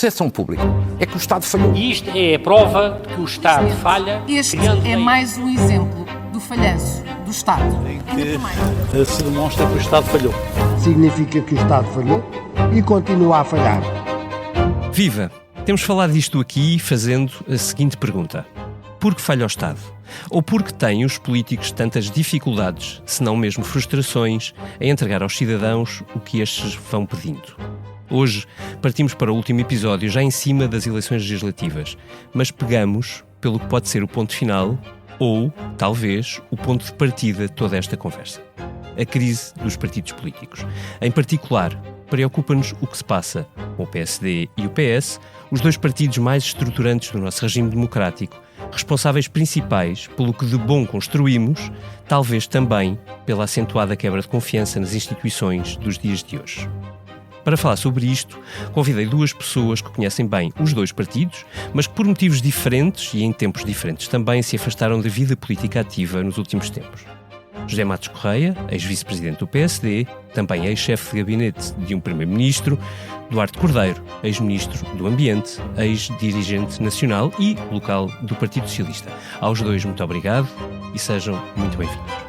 percepção pública é que o Estado falhou. E isto é a prova de que o Estado falha. Este é mais um exemplo do falhanço do Estado. Em que se demonstra que o Estado falhou. Significa que o Estado falhou e continua a falhar. Viva! Temos falado disto aqui fazendo a seguinte pergunta. Por que falha o Estado? Ou por que têm os políticos tantas dificuldades, se não mesmo frustrações, em entregar aos cidadãos o que estes vão pedindo? Hoje partimos para o último episódio, já em cima das eleições legislativas, mas pegamos pelo que pode ser o ponto final ou, talvez, o ponto de partida de toda esta conversa. A crise dos partidos políticos. Em particular, preocupa-nos o que se passa com o PSD e o PS, os dois partidos mais estruturantes do nosso regime democrático, responsáveis principais pelo que de bom construímos, talvez também pela acentuada quebra de confiança nas instituições dos dias de hoje. Para falar sobre isto, convidei duas pessoas que conhecem bem os dois partidos, mas que por motivos diferentes e em tempos diferentes também se afastaram da vida política ativa nos últimos tempos. José Matos Correia, ex-vice-presidente do PSD, também ex-chefe de gabinete de um primeiro-ministro, Duarte Cordeiro, ex-ministro do Ambiente, ex-dirigente nacional e local do Partido Socialista. Aos dois, muito obrigado e sejam muito bem-vindos.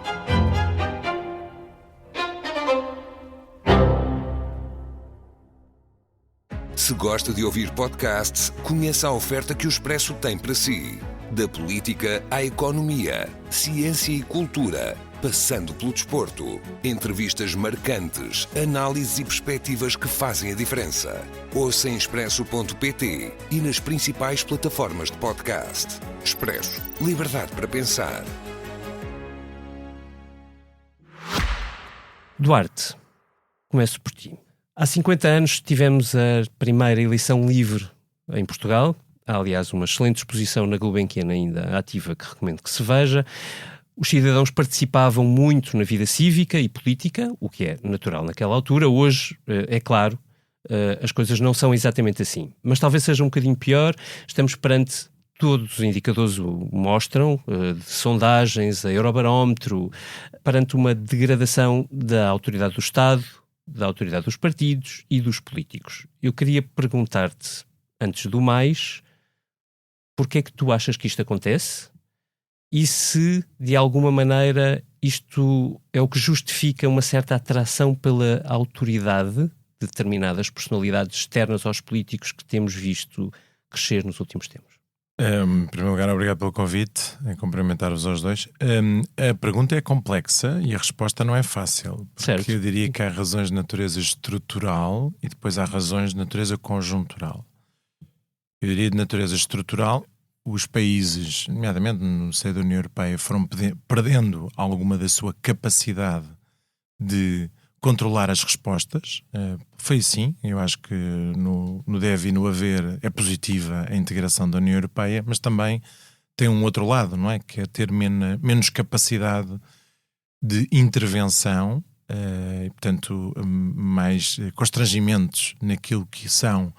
Se gosta de ouvir podcasts, conheça a oferta que o Expresso tem para si. Da política à economia, ciência e cultura, passando pelo desporto. Entrevistas marcantes, análises e perspectivas que fazem a diferença. Ouça em expresso.pt e nas principais plataformas de podcast. Expresso. Liberdade para pensar. Duarte, começo por ti. Há 50 anos tivemos a primeira eleição livre em Portugal. Há, aliás, uma excelente exposição na Gulbenkian ainda ativa que recomendo que se veja. Os cidadãos participavam muito na vida cívica e política, o que é natural naquela altura. Hoje, é claro, as coisas não são exatamente assim. Mas talvez seja um bocadinho pior. Estamos perante, todos os indicadores o mostram, de sondagens, a Eurobarómetro, perante uma degradação da autoridade do Estado, da autoridade dos partidos e dos políticos. Eu queria perguntar-te, antes do mais, porque é que tu achas que isto acontece? E se, de alguma maneira, isto é o que justifica uma certa atração pela autoridade de determinadas personalidades externas aos políticos que temos visto crescer nos últimos tempos? Em primeiro lugar, obrigado pelo convite, em cumprimentar-vos aos dois. A pergunta é complexa e a resposta não é fácil. Porque certo. Eu diria que há razões de natureza estrutural e depois há razões de natureza conjuntural. Eu diria de natureza estrutural, os países, nomeadamente no seio da União Europeia, foram perdendo alguma da sua capacidade de controlar as respostas. Foi assim, eu acho que no deve e no haver é positiva a integração da União Europeia, mas também tem um outro lado, não é? Que é ter menos capacidade de intervenção e, portanto, mais constrangimentos naquilo que são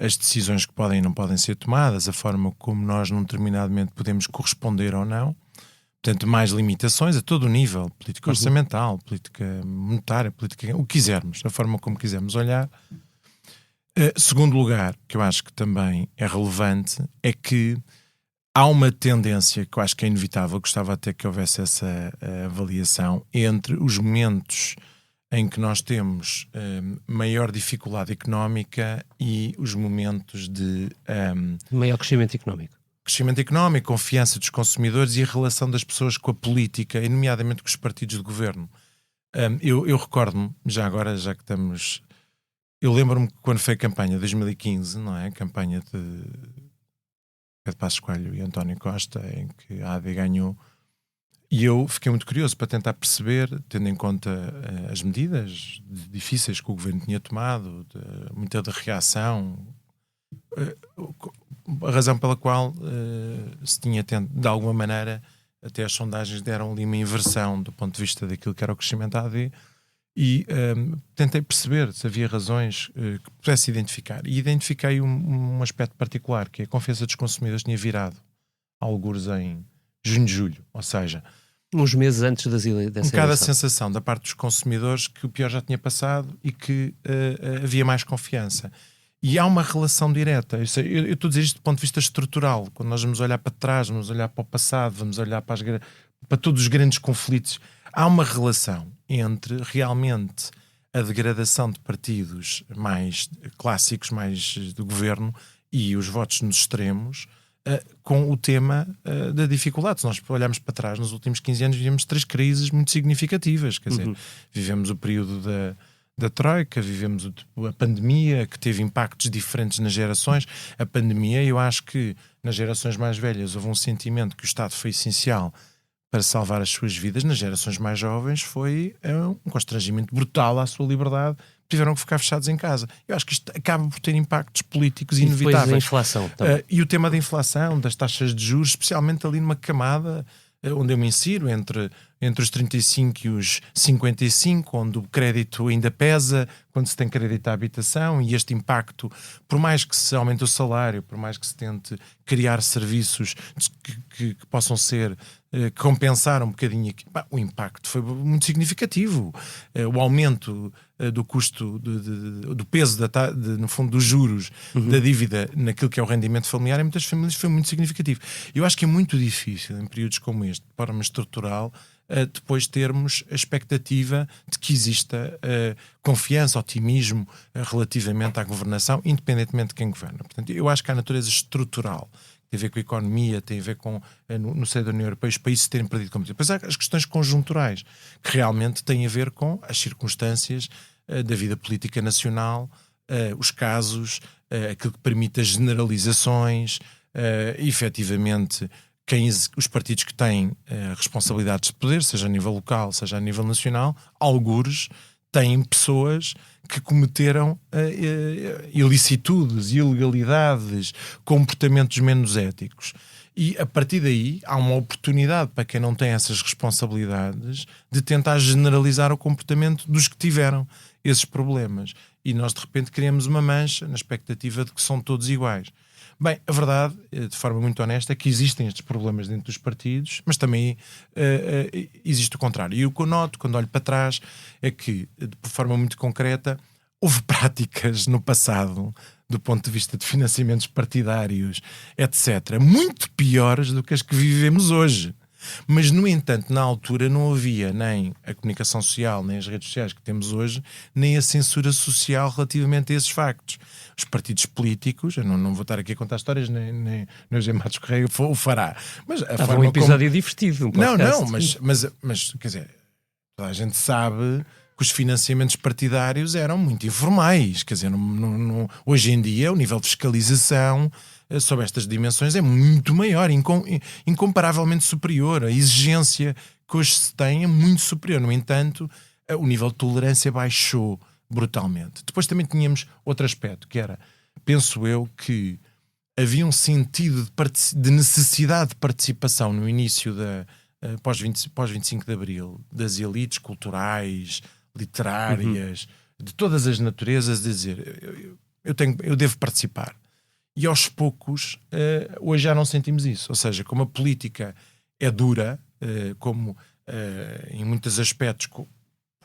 as decisões que podem e não podem ser tomadas, a forma como nós num determinado momento podemos corresponder ou não. Portanto, mais limitações a todo o nível, política orçamental, política monetária, política, o que quisermos, a forma como quisermos olhar. Segundo lugar, que eu acho que também é relevante, é que há uma tendência que eu acho que é inevitável, gostava até que houvesse essa avaliação, entre os momentos em que nós temos maior dificuldade económica e os momentos de maior crescimento económico. Crescimento económico, confiança dos consumidores e a relação das pessoas com a política, e nomeadamente com os partidos de governo. Eu recordo-me, já agora, já que estamos... Eu lembro-me que quando foi a campanha de 2015, não é? A campanha de Passos Coelho e António Costa, em que a AD ganhou, e eu fiquei muito curioso para tentar perceber, tendo em conta as medidas difíceis que o governo tinha tomado, muita de reação... a razão pela qual se tinha de alguma maneira, até as sondagens deram ali uma inversão do ponto de vista daquilo que era o crescimento da AD, e tentei perceber se havia razões que pudesse identificar, e identifiquei um aspecto particular, que é a confiança dos consumidores tinha virado algures em junho, julho, ou seja, uns meses antes dessa eleição. A sensação da parte dos consumidores que o pior já tinha passado e que havia mais confiança. E há uma relação direta. Eu estou a dizer isto do ponto de vista estrutural. Quando nós vamos olhar para trás, vamos olhar para o passado, vamos olhar para todos os grandes conflitos, há uma relação entre realmente a degradação de partidos mais clássicos, mais do governo, e os votos nos extremos, com o tema da dificuldade. Se nós olharmos para trás, nos últimos 15 anos vivemos 3 crises muito significativas. Quer dizer, vivemos o período da Troika, vivemos a pandemia, que teve impactos diferentes nas gerações. A pandemia, eu acho que nas gerações mais velhas houve um sentimento que o Estado foi essencial para salvar as suas vidas. Nas gerações mais jovens foi um constrangimento brutal à sua liberdade. Tiveram que ficar fechados em casa. Eu acho que isto acaba por ter impactos políticos inevitáveis. Depois a inflação também. E o tema da inflação, das taxas de juros, especialmente ali numa camada onde eu me insiro, entre os 35 e os 55, onde o crédito ainda pesa quando se tem crédito à habitação, e este impacto, por mais que se aumente o salário, por mais que se tente criar serviços que possam ser compensar um bocadinho aqui, o impacto foi muito significativo. O aumento do custo do peso no fundo dos juros da dívida naquilo que é o rendimento familiar em muitas famílias foi muito significativo. Eu acho que é muito difícil em períodos como este, de forma estrutural, depois termos a expectativa de que exista confiança, otimismo relativamente à governação, independentemente de quem governa. Portanto, eu acho que a natureza estrutural tem a ver com a economia, tem a ver com, no seio da União Europeia, os países terem perdido competitividade. Depois há as questões conjunturais, que realmente têm a ver com as circunstâncias da vida política nacional, os casos, aquilo que permite as generalizações, efetivamente, os partidos que têm responsabilidades de poder, seja a nível local, seja a nível nacional, algures têm pessoas que cometeram ilicitudes, ilegalidades, comportamentos menos éticos. E a partir daí há uma oportunidade para quem não tem essas responsabilidades de tentar generalizar o comportamento dos que tiveram esses problemas. E nós de repente criamos uma mancha na expectativa de que são todos iguais. Bem, a verdade, de forma muito honesta, é que existem estes problemas dentro dos partidos, mas também existe o contrário. E o que eu noto, quando olho para trás, é que, de forma muito concreta, houve práticas no passado, do ponto de vista de financiamentos partidários, etc., muito piores do que as que vivemos hoje. Mas, no entanto, na altura não havia nem a comunicação social, nem as redes sociais que temos hoje, nem a censura social relativamente a esses factos. Os partidos políticos, eu não vou estar aqui a contar histórias, nem o José Matos Correia o fará. Mas um episódio divertido. Mas, quer dizer, toda a gente sabe que os financiamentos partidários eram muito informais. Quer dizer, hoje em dia o nível de fiscalização sobre estas dimensões é muito maior, incomparavelmente superior. A exigência que hoje se tem é muito superior. No entanto, o nível de tolerância baixou brutalmente. Depois também tínhamos outro aspecto, que era, penso eu, que havia um sentido de necessidade de participação no início pós-25 de Abril, das elites culturais, literárias, de todas as naturezas, de dizer, eu devo participar. E aos poucos, hoje já não sentimos isso. Ou seja, como a política é dura, como em muitos aspectos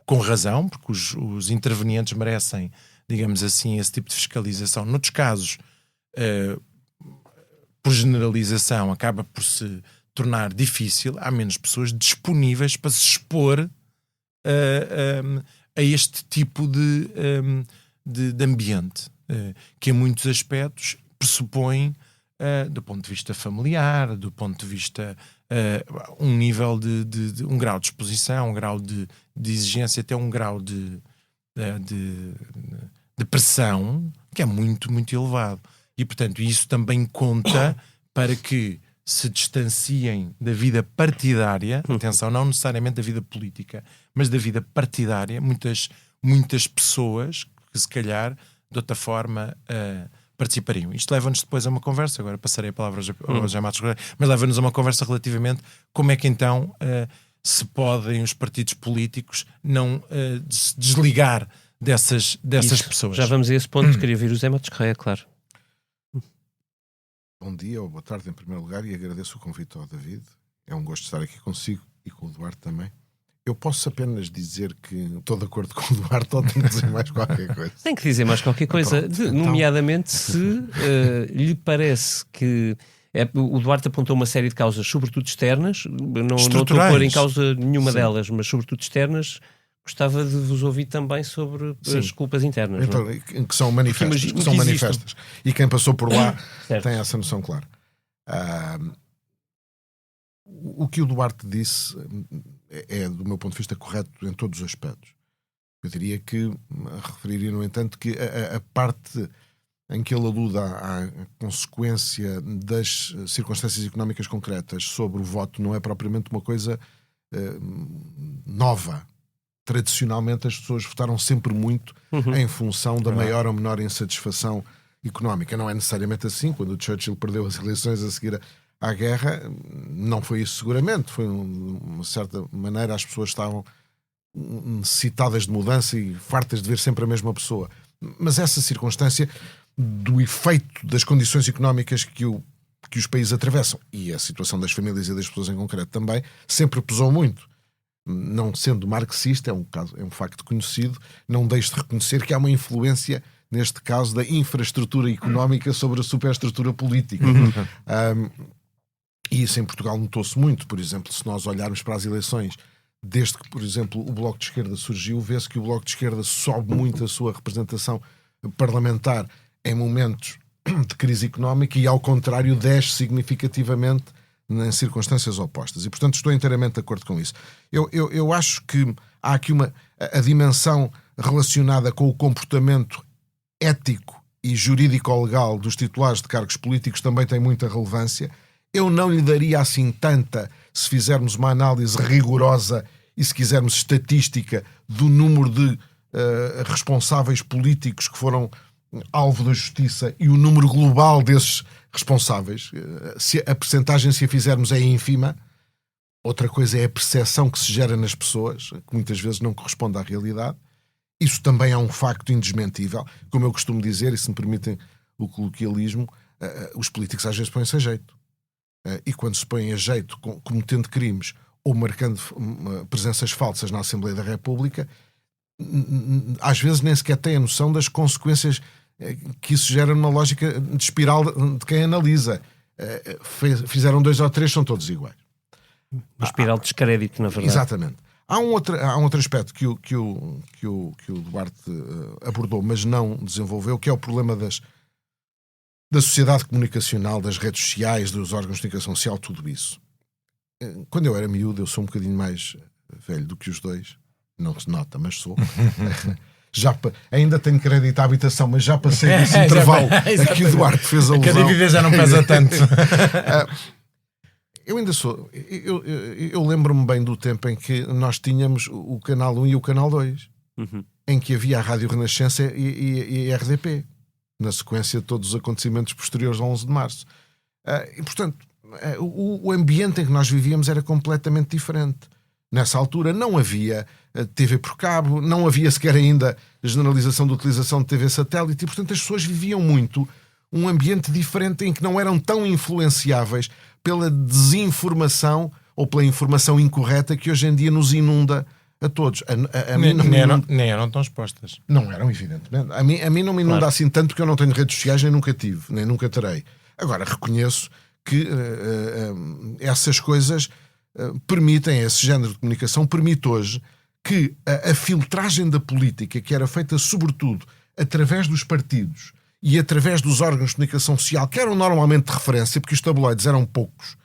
com razão, porque os intervenientes merecem, digamos assim, esse tipo de fiscalização. Noutros casos, por generalização, acaba por se tornar difícil. Há menos pessoas disponíveis para se expor a este tipo de ambiente, que em muitos aspectos pressupõe, do ponto de vista familiar, do ponto de vista um nível um grau de exposição, um grau de exigência, até um grau de pressão que é muito, muito elevado. E, portanto, isso também conta para que se distanciem da vida partidária, atenção, não necessariamente da vida política, mas da vida partidária, muitas pessoas que se calhar, de outra forma, participariam. Isto leva-nos depois a uma conversa, agora passarei a palavra ao José Matos Correia, mas leva-nos a uma conversa relativamente como é que então se podem os partidos políticos não se desligar dessas pessoas. Já vamos a esse ponto, queria vir o José Matos Correia, claro. Bom dia ou boa tarde em primeiro lugar, e agradeço o convite ao David. É um gosto estar aqui consigo e com o Duarte também. Eu posso apenas dizer que estou de acordo com o Duarte, ou tenho que dizer mais qualquer coisa? Tem que dizer mais qualquer coisa, Pronto, então. nomeadamente se lhe parece que o Duarte apontou uma série de causas, sobretudo externas, não estou a pôr em causa nenhuma delas, mas sobretudo externas. Gostava de vos ouvir também sobre as culpas internas. Então, não? que são manifestas. E quem passou por lá tem essa noção clara. O que o Duarte disse é, do meu ponto de vista, correto em todos os aspectos. Eu diria que, referiria, no entanto, que a parte em que ele alude à consequência das circunstâncias económicas concretas sobre o voto não é propriamente uma coisa nova. Tradicionalmente as pessoas votaram sempre muito em função da maior ou menor insatisfação económica. Não é necessariamente assim. Quando o Churchill perdeu as eleições a seguir à guerra, não foi isso seguramente. Foi, de uma certa maneira, as pessoas estavam necessitadas de mudança e fartas de ver sempre a mesma pessoa. Mas essa circunstância do efeito das condições económicas que os países atravessam, e a situação das famílias e das pessoas em concreto também, sempre pesou muito. Não sendo marxista, é um facto conhecido, não deixo de reconhecer que há uma influência, neste caso, da infraestrutura económica sobre a superestrutura política. E isso em Portugal notou-se muito. Por exemplo, se nós olharmos para as eleições, desde que, por exemplo, o Bloco de Esquerda surgiu, vê-se que o Bloco de Esquerda sobe muito a sua representação parlamentar em momentos de crise económica e, ao contrário, desce significativamente em circunstâncias opostas. E, portanto, estou inteiramente de acordo com isso. Eu acho que há aqui a dimensão relacionada com o comportamento ético e jurídico-legal dos titulares de cargos políticos também tem muita relevância. Eu não lhe daria assim tanta se fizermos uma análise rigorosa e, se quisermos, estatística do número de responsáveis políticos que foram alvo da justiça e o número global desses responsáveis. Se a percentagem, se a fizermos, é ínfima. Outra coisa é a percepção que se gera nas pessoas, que muitas vezes não corresponde à realidade. Isso também é um facto indesmentível. Como eu costumo dizer, e se me permitem o coloquialismo, os políticos às vezes põem-se a jeito. E quando se põem a jeito cometendo crimes ou marcando presenças falsas na Assembleia da República, às vezes nem sequer têm a noção das consequências que isso gera numa lógica de espiral de quem analisa. Fizeram 2 ou 3, são todos iguais. Uma espiral de descrédito, na verdade. Exatamente. Há um outro aspecto que o Duarte abordou, mas não desenvolveu, que é o problema da sociedade comunicacional, das redes sociais, dos órgãos de comunicação social, tudo isso. Quando eu era miúdo, eu sou um bocadinho mais velho do que os dois, não se nota, mas sou. Ainda tenho crédito à habitação, mas já passei desse intervalo a que o Duarte fez alusão. A dívida já não pesa tanto. Eu ainda sou. Eu lembro-me bem do tempo em que nós tínhamos o Canal 1 e o Canal 2, em que havia a Rádio Renascença e a RDP, na sequência de todos os acontecimentos posteriores ao 11 de março. E, portanto, o ambiente em que nós vivíamos era completamente diferente. Nessa altura não havia TV por cabo, não havia sequer ainda a generalização da utilização de TV satélite, e, portanto, as pessoas viviam muito um ambiente diferente em que não eram tão influenciáveis pela desinformação ou pela informação incorreta que hoje em dia nos inunda a todos. Nem eram tão expostas. Não eram, evidentemente. A mim não me inunda assim tanto, porque eu não tenho redes sociais, nem nunca tive, nem nunca terei. Agora, reconheço que essas coisas permitem, esse género de comunicação permite hoje que a filtragem da política, que era feita sobretudo através dos partidos e através dos órgãos de comunicação social, que eram normalmente de referência, porque os tabloides eram poucos,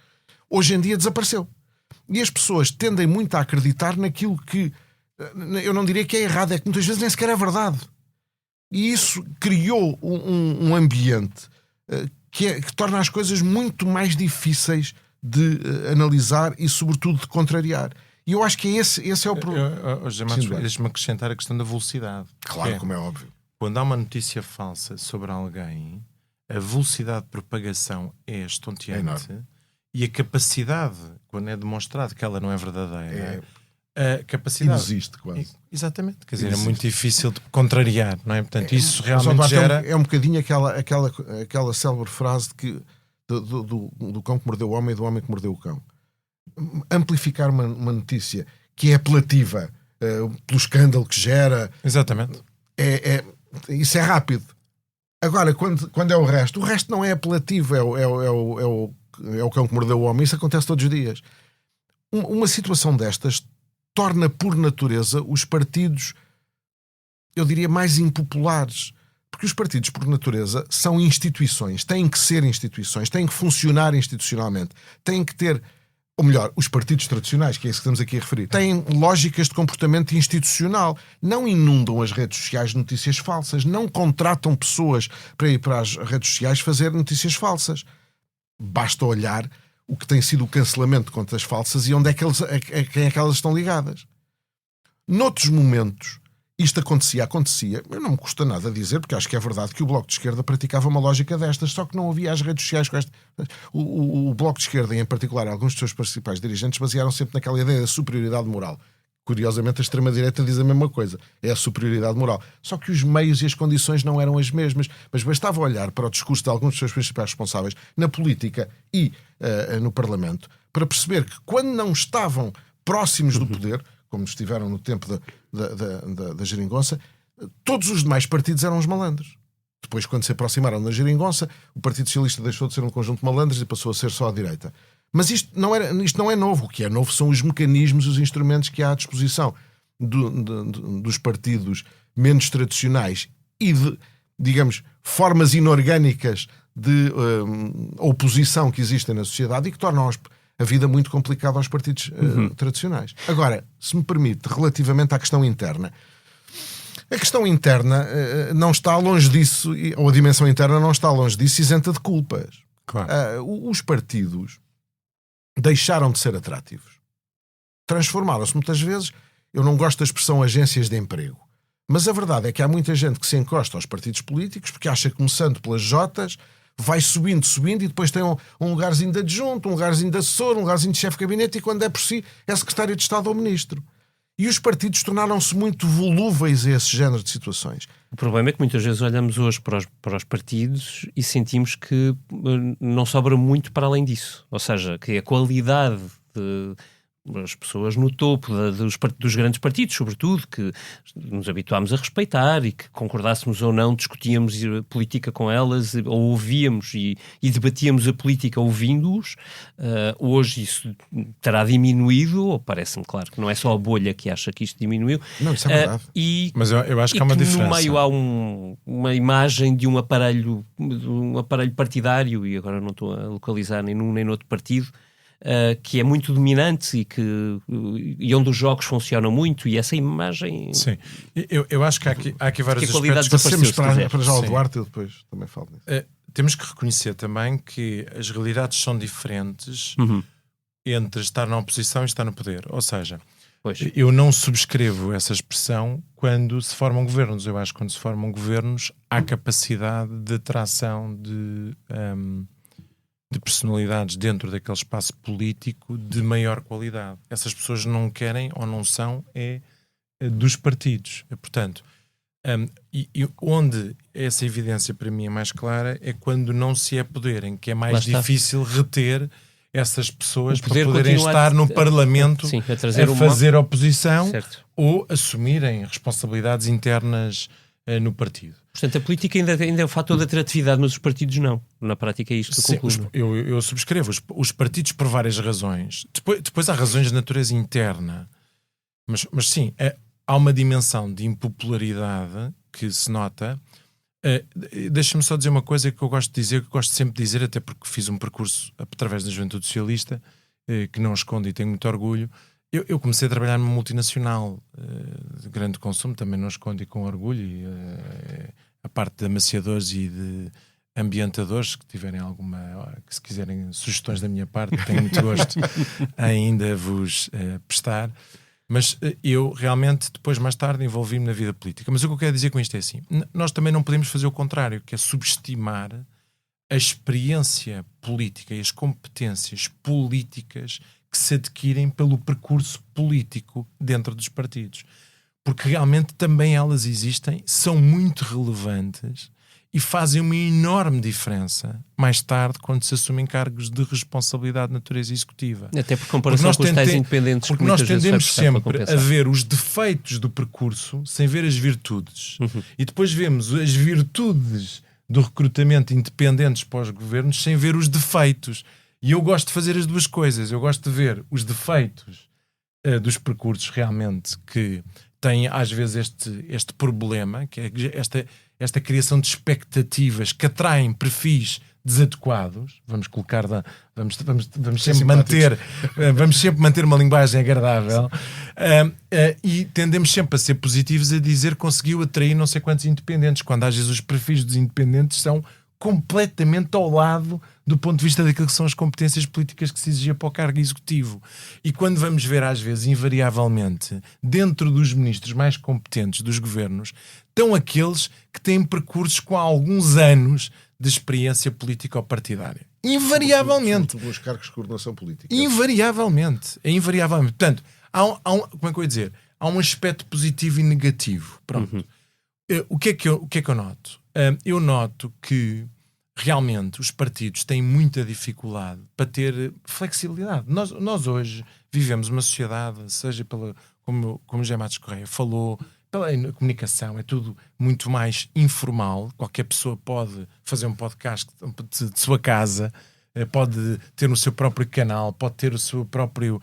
hoje em dia desapareceu. E as pessoas tendem muito a acreditar naquilo que, eu não diria que é errado, é que muitas vezes nem sequer é verdade. E isso criou um ambiente que torna as coisas muito mais difíceis de analisar e, sobretudo, de contrariar. E eu acho que esse é o problema. Deixa-me acrescentar a questão da velocidade. Claro, como é óbvio. Quando há uma notícia falsa sobre alguém, a velocidade de propagação é estonteante, e a capacidade, quando é demonstrado que ela não é verdadeira, a capacidade... Existe quase. Exatamente. Quer dizer, é muito difícil de contrariar, não é? Portanto, isso realmente gera... É um bocadinho aquela célebre frase do cão que mordeu o homem e do homem que mordeu o cão. Amplificar uma notícia que é apelativa pelo escândalo que gera. Exatamente. Isso é rápido. Agora, quando é o resto não é apelativo, é o cão que mordeu o homem. Isso acontece todos os dias. Uma situação destas torna por natureza os partidos, eu diria, mais impopulares. Porque os partidos, por natureza, são instituições, têm que ser instituições, têm que funcionar institucionalmente, têm que ter, ou melhor, os partidos tradicionais, que é isso que estamos aqui a referir, têm lógicas de comportamento institucional, não inundam as redes sociais de notícias falsas, não contratam pessoas para ir para as redes sociais fazer notícias falsas. Basta olhar o que tem sido o cancelamento de contas falsas e onde é que a quem é que elas estão ligadas. Noutros momentos, isto acontecia, eu não me custa nada dizer, porque acho que é verdade que o Bloco de Esquerda praticava uma lógica destas, só que não havia as redes sociais com esta. O Bloco de Esquerda, em particular, alguns dos seus principais dirigentes, basearam sempre naquela ideia da superioridade moral. Curiosamente, a extrema-direita diz a mesma coisa, é a superioridade moral. Só que os meios e as condições não eram as mesmas, mas bastava olhar para o discurso de alguns dos seus principais responsáveis na política e no Parlamento, para perceber que quando não estavam próximos do poder, como estiveram no tempo da geringonça, todos os demais partidos eram os malandros. Depois, quando se aproximaram da geringonça, o Partido Socialista deixou de ser um conjunto de malandros e passou a ser só a direita. Mas isto não é novo. O que é novo são os mecanismos e os instrumentos que há à disposição dos partidos menos tradicionais e de, digamos, formas inorgânicas de oposição que existem na sociedade e que tornam a vida muito complicada aos partidos tradicionais. Agora, se me permite, relativamente à questão interna, a questão interna não está longe disso, ou a dimensão interna não está longe disso, isenta de culpas. Claro. Os partidos deixaram de ser atrativos. Transformaram-se muitas vezes, eu não gosto da expressão agências de emprego, mas a verdade é que há muita gente que se encosta aos partidos políticos porque acha que, começando pelas Jotas, vai subindo e depois tem um lugarzinho de adjunto, um lugarzinho de assessor, um lugarzinho de chefe de gabinete e, quando é por si, é secretário de Estado ou ministro. E os partidos tornaram-se muito volúveis a esse género de situações. O problema é que muitas vezes olhamos hoje para os partidos e sentimos que não sobra muito para além disso. Ou seja, que a qualidade das pessoas no topo dos grandes partidos, sobretudo, que nos habituámos a respeitar e que, concordássemos ou não, discutíamos política com elas, ou ouvíamos e debatíamos a política ouvindo-os. Hoje isso terá diminuído, ou parece-me claro que não é só a bolha que acha que isto diminuiu. Não, isso é verdade. Mas eu acho que há uma diferença. No meio há uma imagem de um aparelho partidário, e agora não estou a localizar nem num nem no outro partido, que é muito dominante e onde os jogos funcionam muito, e essa imagem... Sim, eu acho que há aqui vários aspectos. Passemos para já o Duarte e depois também falo nisso. Temos que reconhecer também que as realidades são diferentes entre estar na oposição e estar no poder. Ou seja, eu não subscrevo essa expressão quando se formam governos. Eu acho que quando se formam governos há capacidade de atração de personalidades dentro daquele espaço político de maior qualidade. Essas pessoas não querem ou não são dos partidos. Portanto, e onde essa evidência para mim é mais clara é quando não se é poder, em que é mais difícil reter essas pessoas para poderem estar no Parlamento a fazer oposição, certo, ou assumirem responsabilidades internas no partido. Portanto, a política ainda é um fator de atratividade, mas os partidos não. Na prática é isto que eu concluo. Eu subscrevo. Os partidos por várias razões. Depois há razões de natureza interna. Mas sim, há uma dimensão de impopularidade que se nota. Deixa-me só dizer uma coisa que eu gosto de dizer, que eu gosto sempre de dizer, até porque fiz um percurso através da Juventude Socialista, que não escondo e tenho muito orgulho. Eu comecei a trabalhar numa multinacional de grande consumo, também não escondo e com orgulho, e a parte de amaciadores e de ambientadores, que tiverem que se quiserem sugestões da minha parte, tenho muito gosto ainda vos prestar. Mas eu realmente, depois, mais tarde, envolvi-me na vida política. Mas o que eu quero dizer com isto é assim: nós também não podemos fazer o contrário, que é subestimar a experiência política e as competências políticas que se adquirem pelo percurso político dentro dos partidos. Porque realmente também elas existem, são muito relevantes e fazem uma enorme diferença mais tarde quando se assumem cargos de responsabilidade de natureza executiva. Até por comparação com os tais independentes. Porque nós tendemos sempre a ver os defeitos do percurso sem ver as virtudes. E depois vemos as virtudes do recrutamento independentes para os governos sem ver os defeitos. E eu gosto de fazer as duas coisas. Eu gosto de ver os defeitos dos percursos realmente que têm às vezes este problema, que é esta criação de expectativas que atraem perfis desadequados. Vamos sempre manter uma linguagem agradável, e tendemos sempre a ser positivos a dizer que conseguiu atrair não sei quantos independentes, quando às vezes os perfis dos independentes são completamente ao lado do ponto de vista daquilo que são as competências políticas que se exigia para o cargo executivo. E quando vamos ver, às vezes, invariavelmente, dentro dos ministros mais competentes dos governos, estão aqueles que têm percursos com alguns anos de experiência política ou partidária. Invariavelmente. Sobretudo nos cargos de coordenação política. Invariavelmente. Portanto, como é que eu ia dizer? Há um aspecto positivo e negativo. Pronto. O que é que eu noto? Eu noto que realmente os partidos têm muita dificuldade para ter flexibilidade. Nós hoje vivemos uma sociedade, seja como o José Matos Correia falou, pela comunicação, é tudo muito mais informal. Qualquer pessoa pode fazer um podcast de sua casa, pode ter o seu próprio canal, pode ter o seu próprio,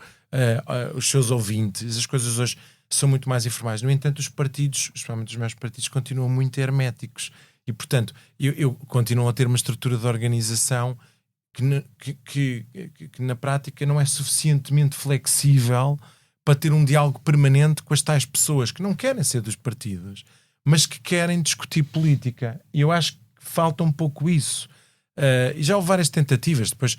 os seus ouvintes. As coisas hoje são muito mais informais. No entanto, os partidos, especialmente os meus partidos, continuam muito herméticos. E, portanto, eu continuo a ter uma estrutura de organização que na prática não é suficientemente flexível para ter um diálogo permanente com as tais pessoas que não querem ser dos partidos, mas que querem discutir política. E eu acho que falta um pouco isso. E já houve várias tentativas. Depois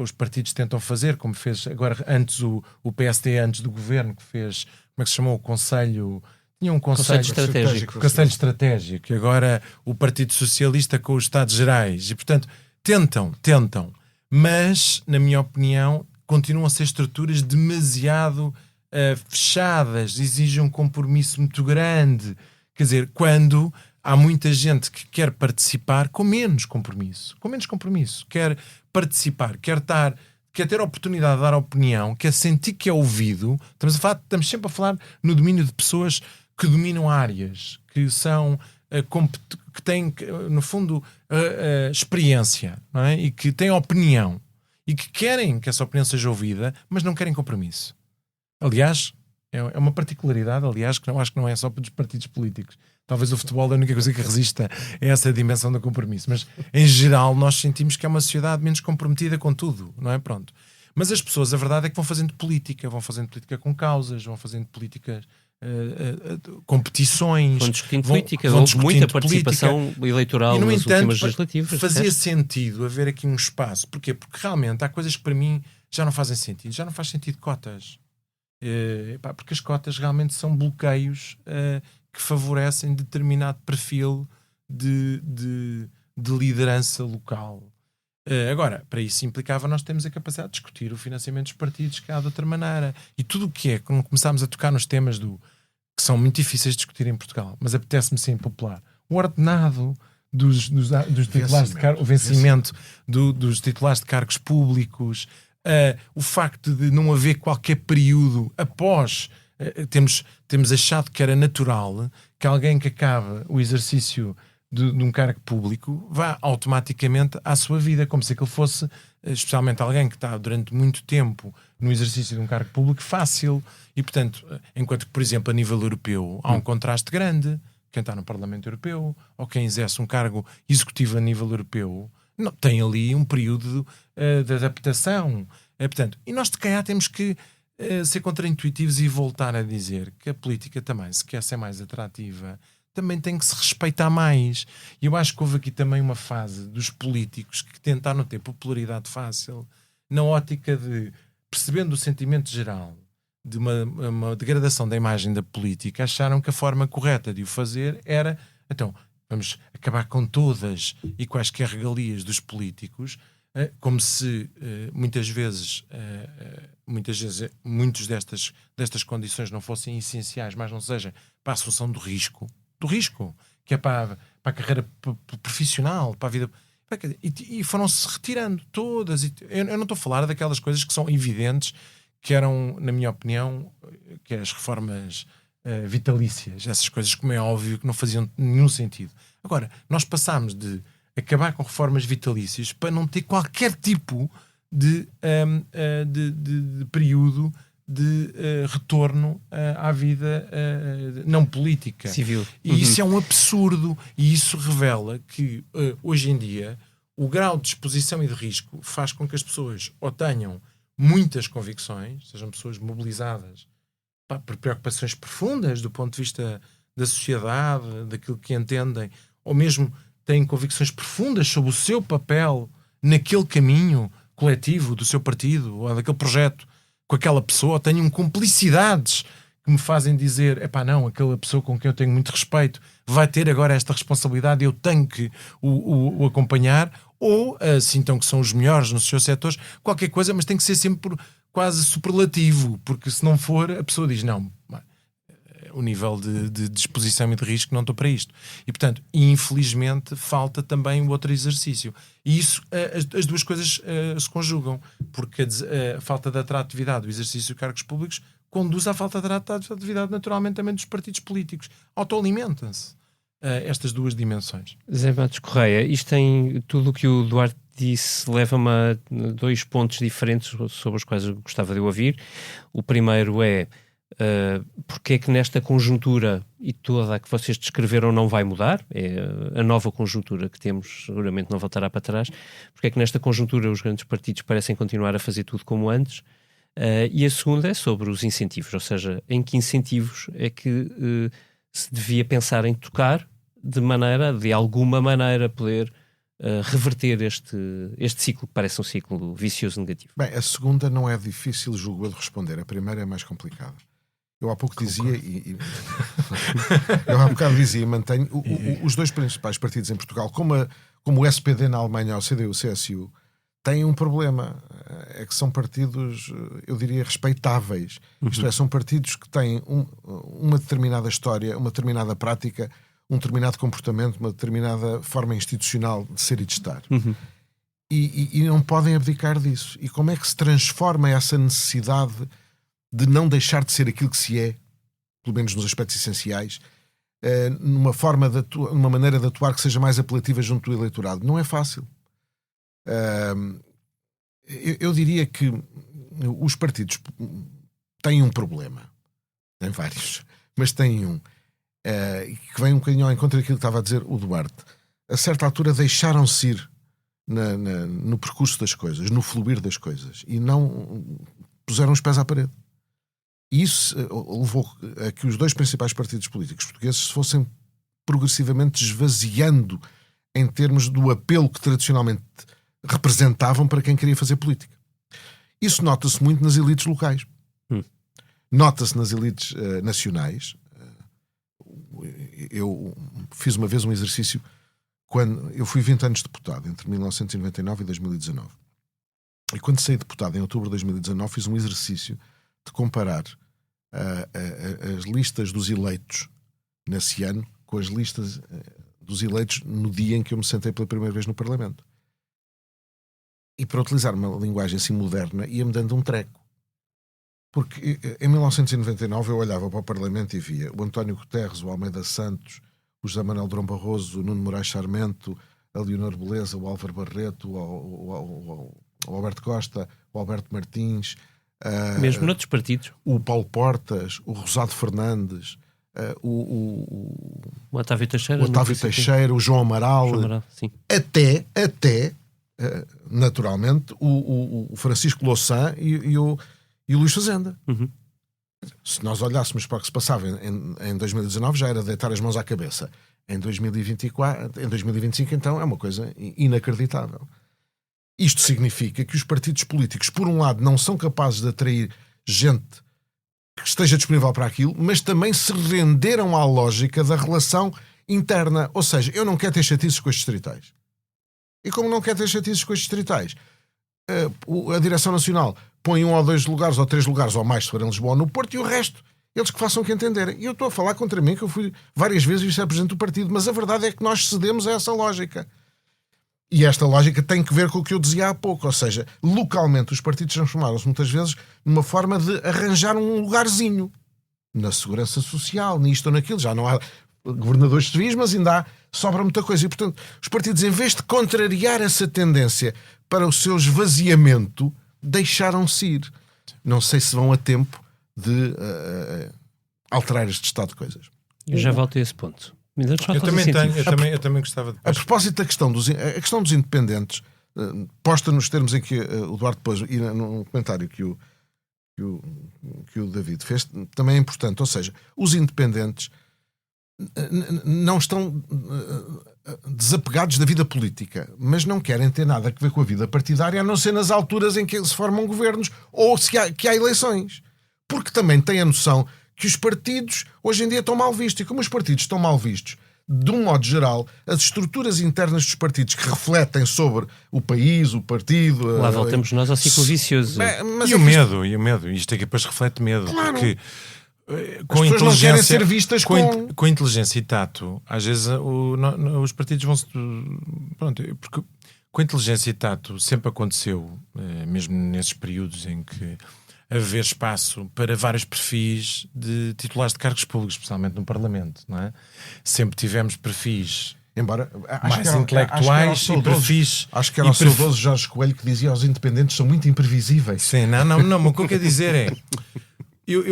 os partidos tentam fazer, como fez agora antes o PSD, antes do governo, que fez, como é que se chamou, o Conselho... Tinha um Conselho Estratégico, que agora o Partido Socialista com os Estados Gerais. E, portanto, tentam. Mas, na minha opinião, continuam a ser estruturas demasiado fechadas, exigem um compromisso muito grande. Quer dizer, quando há muita gente que quer participar com menos compromisso, quer participar, quer ter a oportunidade de dar opinião, quer sentir que é ouvido. Estamos sempre a falar no domínio de pessoas que dominam áreas, que são que têm, no fundo, experiência, não é? E que têm opinião e que querem que essa opinião seja ouvida, mas não querem compromisso. Aliás, é uma particularidade, que eu acho que não é só para os partidos políticos. Talvez o futebol é a única coisa que resista a essa dimensão do compromisso. Mas, em geral, nós sentimos que é uma sociedade menos comprometida com tudo, não é? Pronto. Mas as pessoas, a verdade é que vão fazendo política com causas, vão fazendo políticas, competições. Vão discutindo política, houve muita participação eleitoral e, no nas entanto, últimas legislativas. Fazia sentido haver aqui um espaço. Porquê? Porque realmente há coisas que para mim já não fazem sentido. Já não faz sentido cotas. Porque as cotas realmente são bloqueios que favorecem determinado perfil de liderança local. Agora, para isso implicava nós termos a capacidade de discutir o financiamento dos partidos que há de outra maneira. E tudo o que quando começámos a tocar nos temas que são muito difíceis de discutir em Portugal, mas apetece-me ser impopular. O ordenado dos titulares de cargos, o vencimento dos titulares de cargos públicos, o facto de não haver qualquer período após... Temos achado que era natural que alguém que acabe o exercício de um cargo público vá automaticamente à sua vida, como se aquilo fosse, especialmente alguém que está durante muito tempo no exercício de um cargo público, fácil. E, portanto, enquanto que, por exemplo, a nível europeu há um contraste grande. Quem está no Parlamento Europeu ou quem exerce um cargo executivo a nível europeu não, tem ali um período de adaptação. Portanto, e nós de cá temos que ser contraintuitivos e voltar a dizer que a política também, se quer ser mais atrativa, também tem que se respeitar mais. E eu acho que houve aqui também uma fase dos políticos que tentaram ter popularidade fácil, na ótica de, percebendo o sentimento geral de uma degradação da imagem da política, acharam que a forma correta de o fazer era, então, vamos acabar com todas e quaisquer regalias dos políticos, como se muitas vezes muitas destas condições não fossem essenciais, mas não seja para a assunção do risco, que é para para a carreira profissional, para a vida... E foram-se retirando todas. Eu não estou a falar daquelas coisas que são evidentes, que eram, na minha opinião, que as reformas vitalícias, essas coisas, como é óbvio, que não faziam nenhum sentido. Agora, nós passámos de acabar com reformas vitalícias para não ter qualquer tipo de período de retorno à vida não política. Civil. E isso é um absurdo. E isso revela que, hoje em dia, o grau de exposição e de risco faz com que as pessoas ou tenham muitas convicções, sejam pessoas mobilizadas por preocupações profundas do ponto de vista da sociedade, daquilo que entendem, ou mesmo têm convicções profundas sobre o seu papel naquele caminho coletivo do seu partido ou daquele projeto com aquela pessoa, tenham cumplicidades que me fazem dizer, não, aquela pessoa com quem eu tenho muito respeito vai ter agora esta responsabilidade, eu tenho que o acompanhar, ou assim então que são os melhores nos seus setores, qualquer coisa, mas tem que ser sempre quase superlativo, porque se não for, a pessoa diz, não, o nível de exposição e de risco não estou para isto. E, portanto, infelizmente, falta também o outro exercício. E isso, as duas coisas se conjugam, porque a falta de atratividade do exercício de cargos públicos conduz à falta de atratividade, naturalmente, também dos partidos políticos. Autoalimentam-se estas duas dimensões. Zé Matos Correia, isto tem tudo o que o Duarte disse, leva-me a 2 pontos diferentes sobre os quais eu gostava de ouvir. O primeiro é porque é que nesta conjuntura, e toda a que vocês descreveram não vai mudar, é a nova conjuntura que temos, seguramente não voltará para trás, porque é que nesta conjuntura os grandes partidos parecem continuar a fazer tudo como antes, e a segunda é sobre os incentivos, ou seja, em que incentivos é que se devia pensar em tocar de alguma maneira poder reverter este ciclo que parece um ciclo vicioso negativo. Bem, a segunda não é difícil, julgo eu, de responder, a primeira é mais complicada. Eu há pouco dizia eu há bocado dizia e mantenho os dois principais partidos em Portugal, como o SPD na Alemanha ou o CDU, CSU, têm um problema, é que são partidos, eu diria, respeitáveis. Isto é, são partidos que têm uma determinada história, uma determinada prática, um determinado comportamento, uma determinada forma institucional de ser e de estar. E não podem abdicar disso. E como é que se transforma essa necessidade de não deixar de ser aquilo que se é, pelo menos nos aspectos essenciais, numa maneira de atuar que seja mais apelativa junto do eleitorado? Não é fácil. Eu diria que os partidos têm um problema, tem vários, mas têm um que vem um bocadinho ao encontro daquilo que estava a dizer o Duarte. A certa altura deixaram-se ir no percurso das coisas, no fluir das coisas, e não puseram os pés à parede. E isso levou a que os dois principais partidos políticos portugueses se fossem progressivamente esvaziando em termos do apelo que tradicionalmente representavam para quem queria fazer política. Isso nota-se muito nas elites locais. Nota-se nas elites nacionais. Eu fiz uma vez um exercício quando eu fui 20 anos deputado, entre 1999 e 2019. E quando saí deputado em outubro de 2019, fiz um exercício de comparar as listas dos eleitos nesse ano com as listas dos eleitos no dia em que eu me sentei pela primeira vez no Parlamento. E para utilizar uma linguagem assim moderna, ia-me dando um treco. Porque em 1999 eu olhava para o Parlamento e via o António Guterres, o Almeida Santos, o José Manuel Durão Barroso, o Nuno Moraes Sarmento, a Leonor Beleza, o Álvaro Barreto, o Alberto Costa, o Alberto Martins, mesmo noutros partidos, o Paulo Portas, o Rosado Fernandes, o Otávio Teixeira, o João Amaral, sim. até naturalmente o Francisco Louçã e o Luís Fazenda. Se nós olhássemos para o que se passava em 2019, já era deitar as mãos à cabeça. Em 2024, em 2025, então, é uma coisa inacreditável. Isto significa que os partidos políticos, por um lado, não são capazes de atrair gente que esteja disponível para aquilo, mas também se renderam à lógica da relação interna. Ou seja, eu não quero ter chatices com os distritais. E como não quero ter chatices com os distritais, a Direção Nacional põe 1 ou 2 lugares, ou 3 lugares, ou mais, se for em Lisboa ou no Porto, e o resto Eles que façam o que entenderem. E eu estou a falar contra mim, que eu fui várias vezes vice-presidente do partido, mas a verdade é que nós cedemos a essa lógica. E esta lógica tem que ver com o que eu dizia há pouco, ou seja, localmente os partidos transformaram-se muitas vezes numa forma de arranjar um lugarzinho na segurança social, nisto ou naquilo. Já não há governadores civis, mas ainda sobra muita coisa. E, portanto, os partidos, em vez de contrariar essa tendência para o seu esvaziamento, deixaram-se ir. Não sei se vão a tempo de alterar este estado de coisas. Eu já volto a esse ponto. Eu também gostava de... A propósito da questão a questão dos independentes, posta nos termos em que o Duarte pôs, e no comentário que o David fez, também é importante. Ou seja, os independentes não estão desapegados da vida política, mas não querem ter nada a ver com a vida partidária, a não ser nas alturas em que se formam governos ou que há eleições. Porque também têm a noção que os partidos hoje em dia estão mal vistos. E como os partidos estão mal vistos, de um modo geral, as estruturas internas dos partidos que refletem sobre o país, o partido... Lá voltamos nós ao ciclo vicioso. E o medo. Isto aqui depois reflete medo. Claro. Porque com as pessoas não querem ser vistas com inteligência e tato, às vezes os partidos vão-se... Pronto, porque com inteligência e tato sempre aconteceu, mesmo nesses períodos em que haver espaço para vários perfis de titulares de cargos públicos, especialmente no Parlamento, não é? Sempre tivemos perfis embora mais intelectuais e perfis... Acho que era o saudoso Jorge Coelho que dizia os independentes são muito imprevisíveis. Sim, não, o que eu quero dizer é...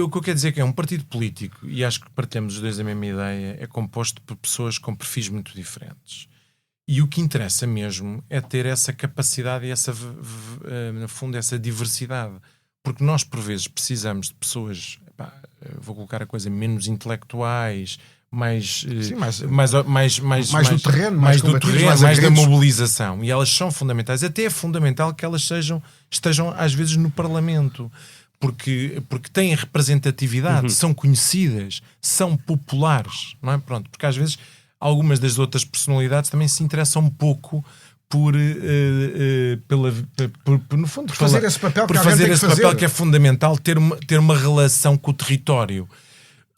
O que eu quero dizer é que é um partido político, e acho que partilhamos os dois a mesma ideia, é composto por pessoas com perfis muito diferentes. E o que interessa mesmo é ter essa capacidade e no fundo, essa diversidade. Porque nós, por vezes, precisamos de pessoas, vou colocar a coisa, menos intelectuais, mais do terreno, mais da mobilização. E elas são fundamentais. Até é fundamental que elas estejam às vezes no Parlamento. Porque têm representatividade, são conhecidas, são populares, não é? Pronto, porque às vezes algumas das outras personalidades também se interessam um pouco no fundo, por fazer esse papel, que é fundamental, ter uma relação com o território.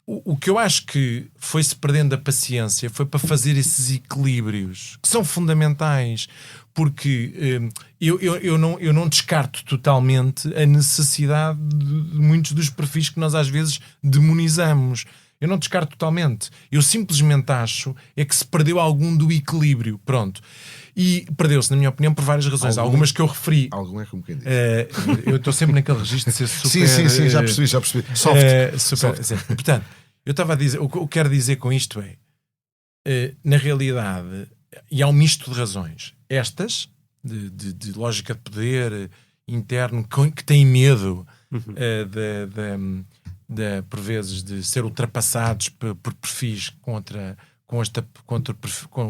O que eu acho que foi-se perdendo a paciência foi para fazer esses equilíbrios que são fundamentais, porque eu não descarto totalmente a necessidade de muitos dos perfis que nós às vezes demonizamos. Eu não descarto totalmente. Eu simplesmente acho é que se perdeu algum do equilíbrio. Pronto. E perdeu-se, na minha opinião, por várias razões. Algumas que eu referi. Algum é como quem diz. Eu estou sempre naquele registro de ser super... Sim, já percebi. Soft. Portanto, eu estava a dizer... O que eu quero dizer com isto é... na realidade, e há um misto de razões. Estas, de lógica de poder interno, que têm medo por vezes, de ser ultrapassados por perfis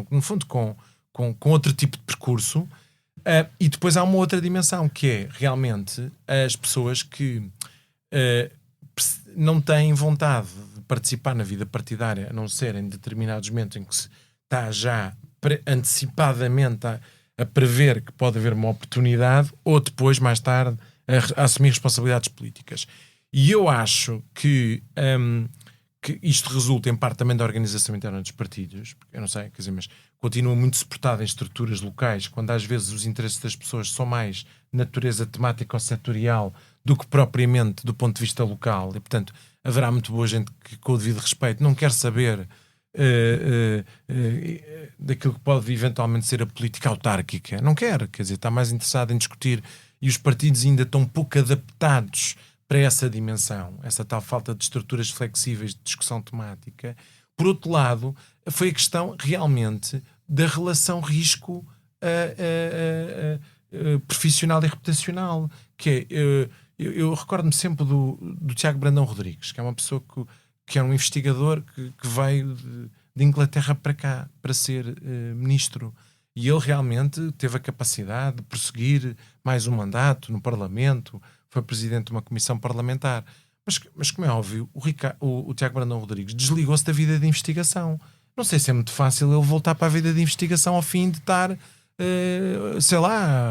no fundo, com outro tipo de percurso. E depois há uma outra dimensão, que é realmente as pessoas que não têm vontade de participar na vida partidária, a não ser em determinados momentos em que se está já antecipadamente a prever que pode haver uma oportunidade, ou depois, mais tarde, a assumir responsabilidades políticas. E eu acho que isto resulta em parte também da organização interna dos partidos, porque eu não sei, quer dizer, mas continua muito suportado em estruturas locais, quando às vezes os interesses das pessoas são mais natureza temática ou setorial do que propriamente do ponto de vista local. E, portanto, haverá muito boa gente que, com o devido respeito, não quer saber daquilo que pode eventualmente ser a política autárquica. Não quer, quer dizer, está mais interessado em discutir, e os partidos ainda estão pouco adaptados para essa dimensão, essa tal falta de estruturas flexíveis de discussão temática. Por outro lado, foi a questão realmente da relação risco profissional e reputacional, que é, eu recordo-me sempre do Tiago Brandão Rodrigues, que é uma pessoa que é um investigador que veio de Inglaterra para cá para ser ministro, e ele realmente teve a capacidade de prosseguir mais um mandato no Parlamento, foi presidente de uma comissão parlamentar. Mas como é óbvio, o Tiago Brandão Rodrigues desligou-se da vida de investigação. Não sei se é muito fácil ele voltar para a vida de investigação ao fim de estar,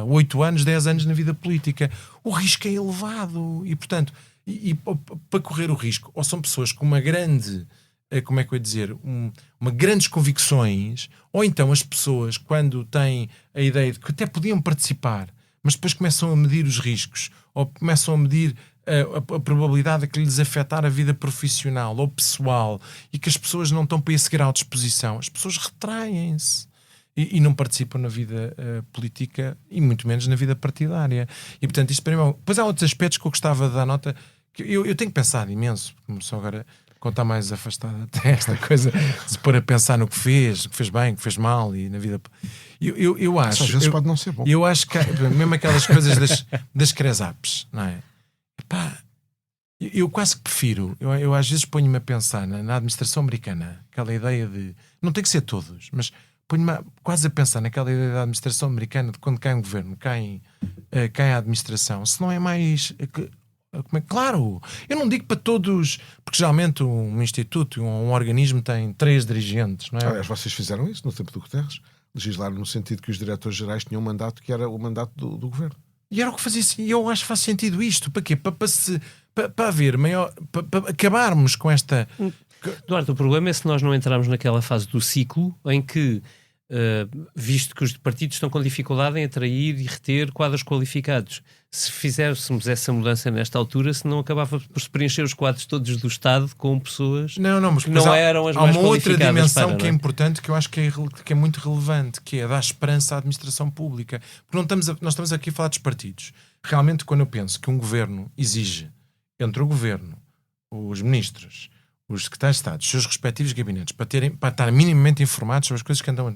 8 anos, 10 anos na vida política. O risco é elevado e, portanto, E para correr o risco, ou são pessoas com uma grande, como é que eu ia dizer, uma grandes convicções, ou então as pessoas, quando têm a ideia de que até podiam participar, mas depois começam a medir os riscos, ou começam a medir a probabilidade de que lhes afetar a vida profissional ou pessoal, e que as pessoas não estão para esse grau de exposição, as pessoas retraem-se e não participam na vida política e muito menos na vida partidária. E portanto isto para mim... Depois há outros aspectos que eu gostava de dar nota, que eu tenho pensado imenso, como só agora quando está mais afastado até esta coisa de se pôr a pensar no que fez bem, o que fez mal e na vida... Eu acho... Às vezes pode não ser bom. Eu acho que mesmo aquelas coisas das cresaps, não é? Epá, eu quase que prefiro, eu às vezes ponho-me a pensar na administração americana, aquela ideia de, não tem que ser todos, mas ponho-me quase a pensar naquela ideia da administração americana, de quando cai um governo, cai a administração, se não é mais... Claro, eu não digo para todos, porque geralmente um instituto, um organismo tem 3 dirigentes, não é? Aliás, vocês fizeram isso no tempo do Guterres, legislaram no sentido que os diretores gerais tinham um mandato que era o mandato do governo. E era o que fazia, e eu acho que faz sentido isto. Para quê? Para haver maior... Para acabarmos com esta... Eduardo, o problema é se nós não entrarmos naquela fase do ciclo em que, visto que os partidos estão com dificuldade em atrair e reter quadros qualificados, se fizéssemos essa mudança nesta altura, se não acabava por se preencher os quadros todos do Estado com pessoas mas que não eram as mais qualificadas. Há uma outra dimensão que é não é? importante, que eu acho que é muito relevante, que é dar esperança à administração pública. Porque nós estamos aqui a falar dos partidos. Realmente, quando eu penso que um governo exige, entre o governo, os ministros, os secretários de Estado, os seus respectivos gabinetes, para estar minimamente informados sobre as coisas que andam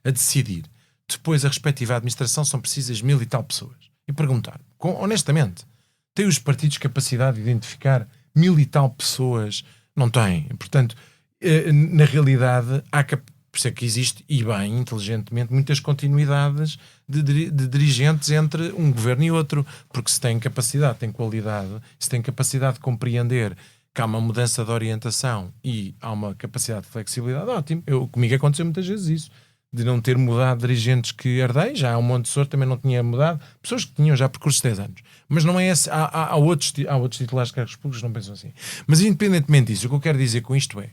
a decidir, depois a respectiva administração são precisas 1000 e tal pessoas. E perguntar, honestamente, têm os partidos capacidade de identificar 1000 e tal pessoas? Não têm. Portanto, na realidade, por isso é que existe, e bem, inteligentemente, muitas continuidades de dirigentes entre um governo e outro, porque se tem capacidade, tem qualidade, se tem capacidade de compreender que há uma mudança de orientação e há uma capacidade de flexibilidade, ótimo. Comigo aconteceu muitas vezes isso, de não ter mudado dirigentes que herdei, já há um Montessor também não tinha mudado, pessoas que tinham já percurso de 10 anos. Mas não é esse, há outros titulares de cargos públicos que não pensam assim. Mas independentemente disso, o que eu quero dizer com isto é,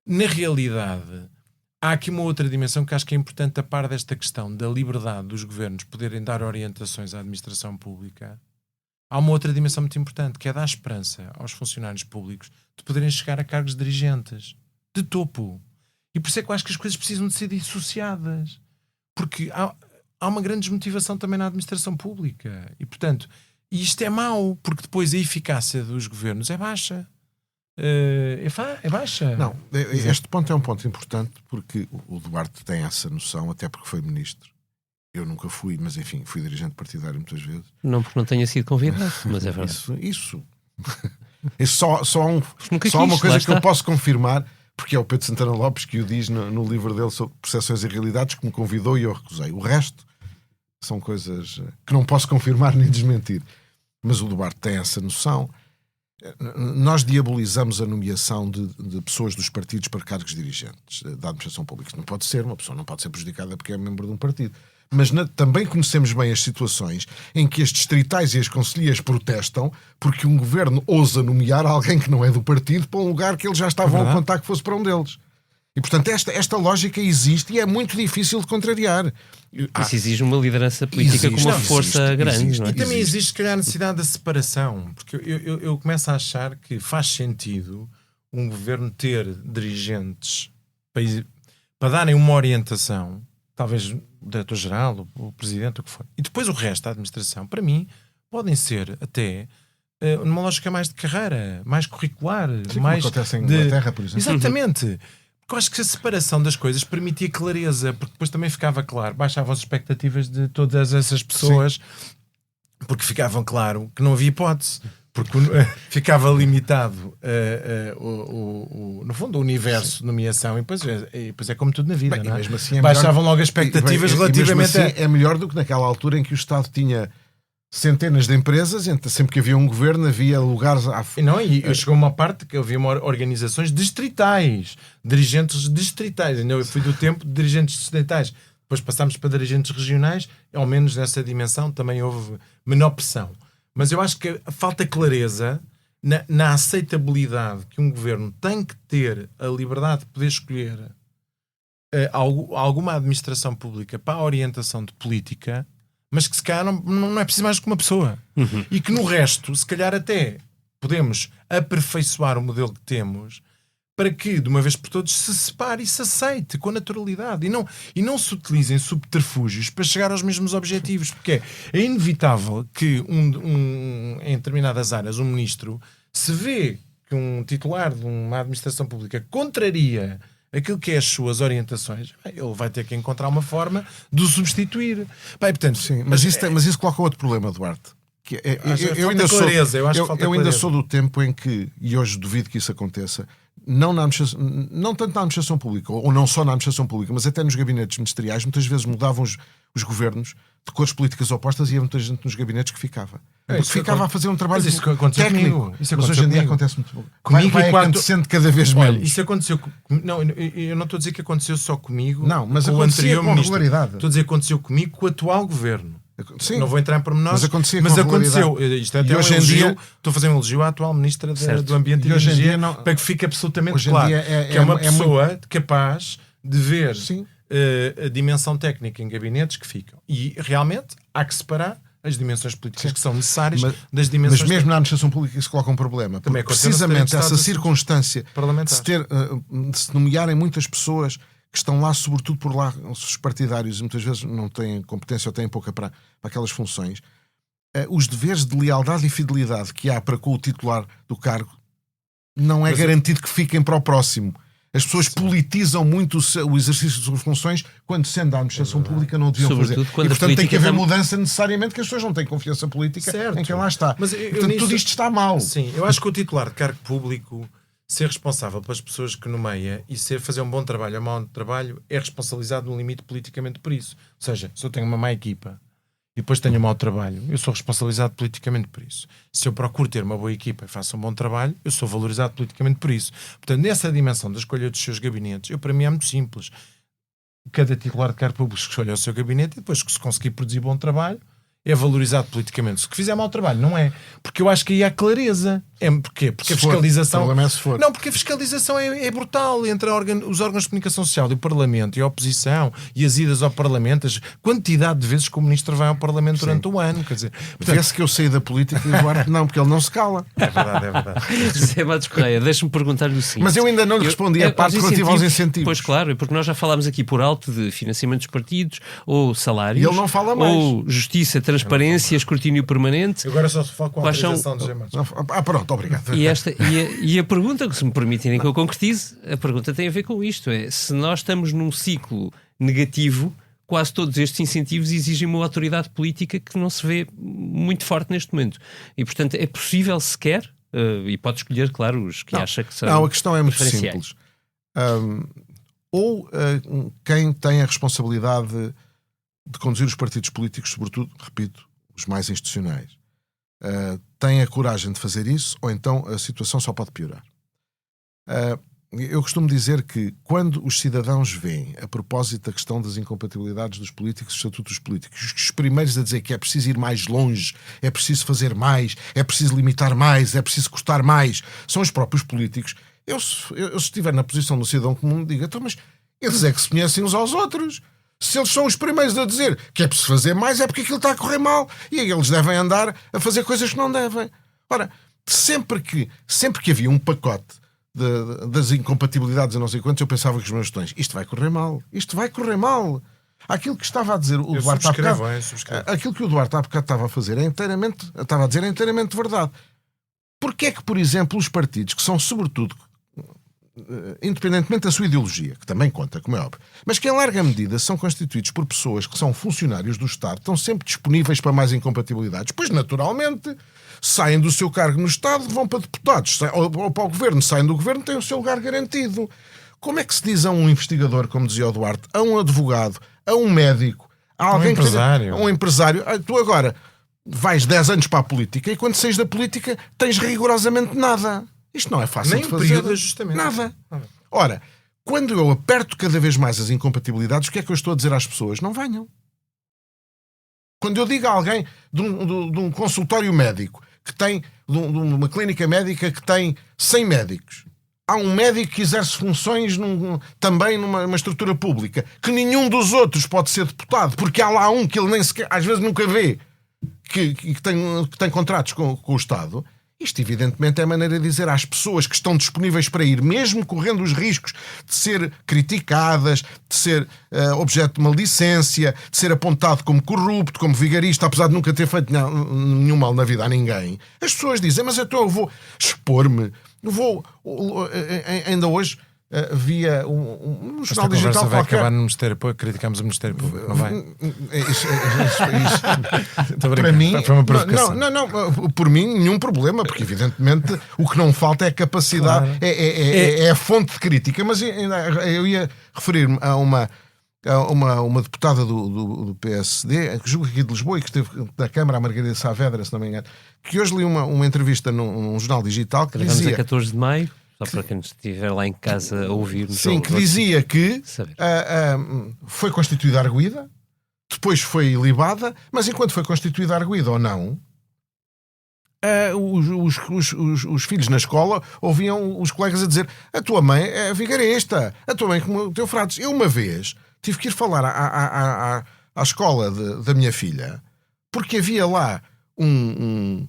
na realidade, há aqui uma outra dimensão que acho que é importante a par desta questão da liberdade dos governos poderem dar orientações à administração pública. Há uma outra dimensão muito importante, que é dar esperança aos funcionários públicos de poderem chegar a cargos dirigentes, de topo. E por isso é que eu acho que as coisas precisam de ser dissociadas. Porque há uma grande desmotivação também na administração pública. E, portanto, isto é mau, porque depois a eficácia dos governos é baixa. É baixa. Não, este ponto é um ponto importante, porque o Duarte tem essa noção, até porque foi ministro. Eu nunca fui, mas enfim, fui dirigente partidário muitas vezes. Não porque não tenha sido convidado, mas é verdade. Isso só uma coisa que eu posso confirmar, porque é o Pedro Santana Lopes que o diz no livro dele sobre percepções e realidades, que me convidou e eu recusei. O resto são coisas que não posso confirmar nem desmentir. Mas o Duarte tem essa noção. Nós diabolizamos a nomeação de pessoas dos partidos para cargos dirigentes da administração pública. Isso não pode ser, uma pessoa não pode ser prejudicada porque é membro de um partido. Mas também conhecemos bem as situações em que as distritais e as conselheiras protestam porque um governo ousa nomear alguém que não é do partido para um lugar que eles já estavam a contar que fosse para um deles. E, portanto, esta lógica existe e é muito difícil de contrariar. Isso exige uma liderança política com uma força grande. Não é? E também existe, se calhar, a necessidade da separação. Porque eu começo a achar que faz sentido um governo ter dirigentes para darem uma orientação, talvez o diretor-geral, o presidente, o que for. E depois o resto da administração, para mim, podem ser até numa lógica mais de carreira, mais curricular. Sim, mais como acontece em Inglaterra, por exemplo. Exatamente. Porque eu acho que a separação das coisas permitia clareza, porque depois também ficava claro, baixavam as expectativas de todas essas pessoas, sim, porque ficavam claro que não havia hipótese. Porque ficava limitado no fundo o universo de nomeação e depois é como tudo na vida. Bem, não é? Mesmo assim é baixavam melhor, logo as expectativas relativamente assim é melhor do que naquela altura em que o Estado tinha centenas de empresas, sempre que havia um governo havia lugares e chegou uma parte que havia organizações distritais, dirigentes distritais. Eu fui do tempo de dirigentes distritais, depois passámos para dirigentes regionais, ao menos nessa dimensão também houve menor pressão. Mas eu acho que falta clareza na aceitabilidade que um governo tem que ter a liberdade de poder escolher alguma administração pública para a orientação de política, mas que se calhar não é preciso mais que uma pessoa. E que no resto, se calhar até podemos aperfeiçoar o modelo que temos para que, de uma vez por todas, se separe e se aceite com naturalidade e não se utilizem subterfúgios para chegar aos mesmos objetivos, porque é inevitável que em determinadas áreas um ministro se vê que um titular de uma administração pública contraria aquilo que é as suas orientações, ele vai ter que encontrar uma forma de o substituir. Bem, portanto, sim, mas isso coloca outro problema, Duarte. Que eu ainda sou do tempo em que, e hoje duvido que isso aconteça, não tanto na administração pública, ou não só na administração pública, mas até nos gabinetes ministeriais, muitas vezes mudavam os governos de cores políticas opostas e havia muita gente nos gabinetes que ficava. Porque ficava a fazer um trabalho técnico. Mas hoje em dia acontece muito pouco. Vai acontecendo cada vez menos. Olha, isso aconteceu... Não, eu não estou a dizer que aconteceu só comigo. Não, mas com o anterior com ministro. regularidade. Estou a dizer que aconteceu comigo com o atual governo. Sim, não vou entrar em pormenores, mas aconteceu. Isto é até um elogio. Estou a fazer um elogio à atual ministra do Ambiente e Energia para que fique absolutamente claro que é uma pessoa capaz de ver a dimensão técnica em gabinetes que ficam. E realmente há que separar as dimensões políticas que são necessárias das dimensões. Mas mesmo na administração pública isso coloca um problema. Porque precisamente essa circunstância de se nomearem muitas pessoas que estão lá, sobretudo por lá, os partidários, e muitas vezes não têm competência ou têm pouca para aquelas funções, os deveres de lealdade e fidelidade que há para com o titular do cargo não é garantido que fiquem para o próximo. As pessoas politizam muito o exercício de suas funções quando, sendo da administração pública, não deviam fazer. E, portanto, tem que haver mudança necessariamente, que as pessoas não têm confiança política em quem lá está. Mas portanto, tudo isto está mal. Sim, eu acho que o titular de cargo público, ser responsável pelas pessoas que nomeia e fazer um bom trabalho ou mau trabalho, é responsabilizado no limite politicamente por isso. Ou seja, se eu tenho uma má equipa e depois tenho um mau trabalho, eu sou responsabilizado politicamente por isso. Se eu procuro ter uma boa equipa e faço um bom trabalho, eu sou valorizado politicamente por isso. Portanto, nessa dimensão da escolha dos seus gabinetes, para mim é muito simples. Cada titular de cargo público escolhe o seu gabinete e depois que se conseguir produzir bom trabalho, é valorizado politicamente. Se que fizer mau trabalho, não é. Porque eu acho que aí há clareza. Porquê? Porque a fiscalização... Não, porque a fiscalização é brutal entre os órgãos de comunicação social e o Parlamento e a oposição e as idas ao Parlamento, a quantidade de vezes que o Ministro vai ao Parlamento durante o ano. Quer dizer, vê-se que eu saí da política e o Duarte não, porque ele não se cala. É verdade. José Matos Correia, deixa-me perguntar-lhe o seguinte. Mas eu ainda não lhe respondi a parte relativa aos incentivos. Pois claro, porque nós já falámos aqui por alto de financiamento dos partidos, ou salários, e ele não fala mais. Ou justiça, transparência, escrutínio permanente. Agora só se fala com a autorização de José Matos. Pronto, obrigado. E a pergunta, se me permitirem que eu concretize, a pergunta tem a ver com isto. Se nós estamos num ciclo negativo, quase todos estes incentivos exigem uma autoridade política que não se vê muito forte neste momento. E, portanto, é possível sequer, e pode escolher, claro, os que acha que são... Não, a questão é muito simples. Quem tem a responsabilidade de conduzir os partidos políticos, sobretudo, repito, os mais institucionais, tem a coragem de fazer isso, ou então a situação só pode piorar. Eu costumo dizer que quando os cidadãos veem, a propósito da questão das incompatibilidades dos políticos, dos estatutos políticos, os primeiros a dizer que é preciso ir mais longe, é preciso fazer mais, é preciso limitar mais, é preciso cortar mais, são os próprios políticos. Eu se estiver na posição do cidadão comum, digo, então, mas eles é que se conhecem uns aos outros. Se eles são os primeiros a dizer que é preciso fazer mais, é porque aquilo está a correr mal. E eles devem andar a fazer coisas que não devem. Ora, sempre que havia um pacote das incompatibilidades, eu não sei quantos, eu pensava que os meus botões, isto vai correr mal. Aquilo que estava a dizer o Duarte há bocado, aquilo que o Duarte há bocado estava a fazer estava a dizer é inteiramente verdade. Porque é que, por exemplo, os partidos que são, sobretudo, independentemente da sua ideologia, que também conta, como é óbvio, mas que em larga medida são constituídos por pessoas que são funcionários do Estado, estão sempre disponíveis para mais incompatibilidades, pois naturalmente saem do seu cargo no Estado, vão para deputados, ou para o Governo, saem do Governo, têm o seu lugar garantido. Como é que se diz a um investigador, como dizia o Duarte, a um advogado, a um médico, a alguém um empresário, tu agora vais 10 anos para a política e quando saís da política tens rigorosamente nada. Isto não é fácil de fazer. Nem período de ajustamento. Nada. Ora, quando eu aperto cada vez mais as incompatibilidades, o que é que eu estou a dizer às pessoas? Não venham. Quando eu digo a alguém de um consultório médico que tem, de uma clínica médica que tem 100 médicos. Há um médico que exerce funções também numa estrutura pública, que nenhum dos outros pode ser deputado, porque há lá um que ele nem sequer, às vezes nunca vê, que tem contratos com o Estado. Isto, evidentemente, é a maneira de dizer às pessoas que estão disponíveis para ir, mesmo correndo os riscos de ser criticadas, de ser objeto de maledicência, de ser apontado como corrupto, como vigarista, apesar de nunca ter feito nenhum mal na vida a ninguém. As pessoas dizem, mas então eu vou expor-me, ainda hoje via um jornal digital vai qualquer. acabar no Ministério Público, criticamos o Ministério Público, não vai? Isso. Para mim, foi uma provocação. Não, por mim nenhum problema, porque evidentemente o que não falta é a capacidade, claro. é a fonte de crítica. Mas eu ia referir-me a uma deputada do PSD, que julgo aqui de Lisboa e que esteve na Câmara, a Margarida Saavedra, se não me engano, que hoje li uma entrevista num jornal digital que Gravamos dizia... a 14 de maio. Só para quem estiver lá em casa a ouvir. Sim, que dizia que foi constituída arguida, depois foi libada, mas enquanto foi constituída arguida ou não, os filhos na escola ouviam os colegas a dizer: a tua mãe é vigarista, a tua mãe como o teu fratos. Eu uma vez tive que ir falar à escola da minha filha, porque havia lá um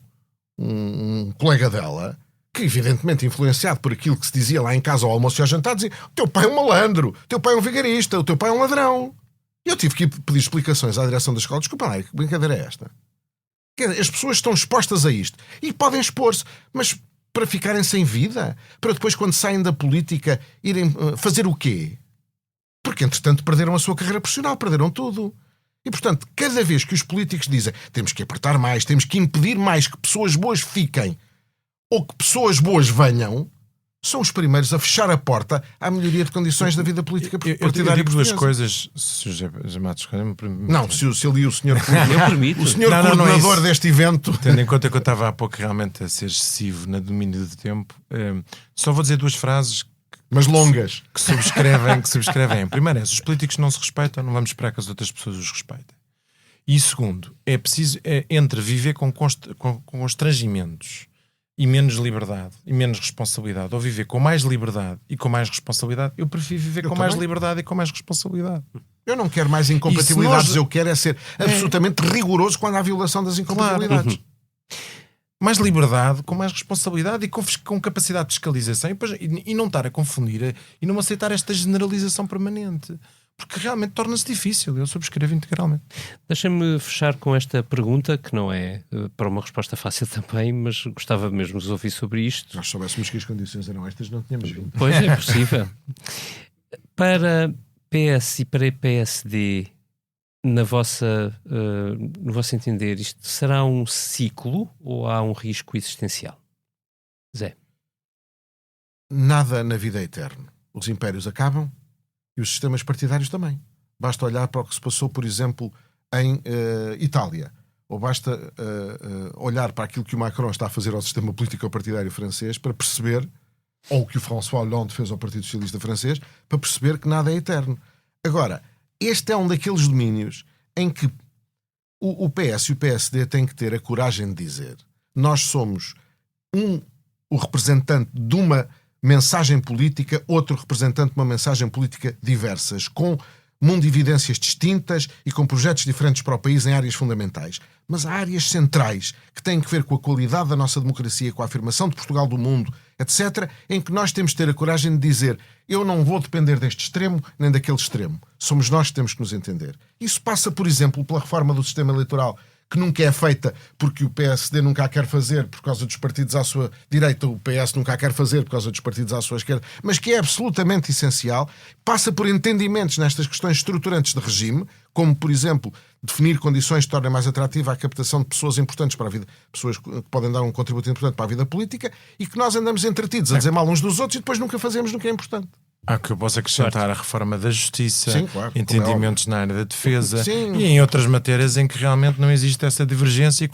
colega dela que, evidentemente, influenciado por aquilo que se dizia lá em casa ao almoço e ao jantar, dizia: o teu pai é um malandro, o teu pai é um vigarista, o teu pai é um ladrão. E eu tive que ir pedir explicações à direção da escola. Desculpa lá, que brincadeira é esta? As pessoas estão expostas a isto e podem expor-se, mas para ficarem sem vida? Para depois, quando saem da política, irem fazer o quê? Porque, entretanto, perderam a sua carreira profissional, perderam tudo. E, portanto, cada vez que os políticos dizem temos que apertar mais, temos que impedir mais que pessoas boas fiquem ou que pessoas boas venham, são os primeiros a fechar a porta à melhoria de condições da vida política partidária. Eu digo duas coisas, se o José Matos... Não, se ali o senhor coordenador deste evento... Tendo em conta que eu estava há pouco realmente a ser excessivo na domínio do tempo, só vou dizer duas frases... Mas longas. Que subscrevem. Primeiro é, se os políticos não se respeitam, não vamos esperar que as outras pessoas os respeitem. E segundo, é preciso, entre viver com constrangimentos e menos liberdade e menos responsabilidade, ou viver com mais liberdade e com mais responsabilidade, eu prefiro viver com mais liberdade e com mais responsabilidade. Eu não quero mais incompatibilidades, eu quero ser absolutamente rigoroso quando há violação das incompatibilidades. Claro. Mais liberdade, com mais responsabilidade e com capacidade de fiscalização e não estar a confundir e não aceitar esta generalização permanente. Porque realmente torna-se difícil. Eu subscrevo integralmente. Deixa-me fechar com esta pergunta, que não é para uma resposta fácil também, mas gostava mesmo de ouvir sobre isto. Se nós soubéssemos que as condições eram estas, não tínhamos vindo. Pois é possível. Para PS e para PSD, no vosso entender, isto será um ciclo ou há um risco existencial? Zé? Nada na vida é eterno. Os impérios acabam e os sistemas partidários também. Basta olhar para o que se passou, por exemplo, em Itália. Ou basta olhar para aquilo que o Macron está a fazer ao sistema político-partidário francês para perceber, ou o que o François Hollande fez ao Partido Socialista francês, para perceber que nada é eterno. Agora, este é um daqueles domínios em que o PS e o PSD têm que ter a coragem de dizer: nós somos o representante de uma mensagem política, outro representante de uma mensagem política diversas, com mundividências distintas e com projetos diferentes para o país em áreas fundamentais. Mas há áreas centrais que têm que ver com a qualidade da nossa democracia, com a afirmação de Portugal do mundo, etc., em que nós temos de ter a coragem de dizer: eu não vou depender deste extremo nem daquele extremo. Somos nós que temos que nos entender. Isso passa, por exemplo, pela reforma do sistema eleitoral, que nunca é feita porque o PSD nunca a quer fazer por causa dos partidos à sua direita, o PS nunca a quer fazer por causa dos partidos à sua esquerda, mas que é absolutamente essencial. Passa por entendimentos nestas questões estruturantes de regime, como, por exemplo, definir condições que tornem mais atrativa a captação de pessoas importantes para a vida, pessoas que podem dar um contributo importante para a vida política, e que nós andamos entretidos a dizer mal uns dos outros e depois nunca fazemos no que é importante. Há que eu posso acrescentar a reforma da justiça, sim, claro, entendimentos na área da defesa, sim, e em outras matérias em que realmente não existe essa divergência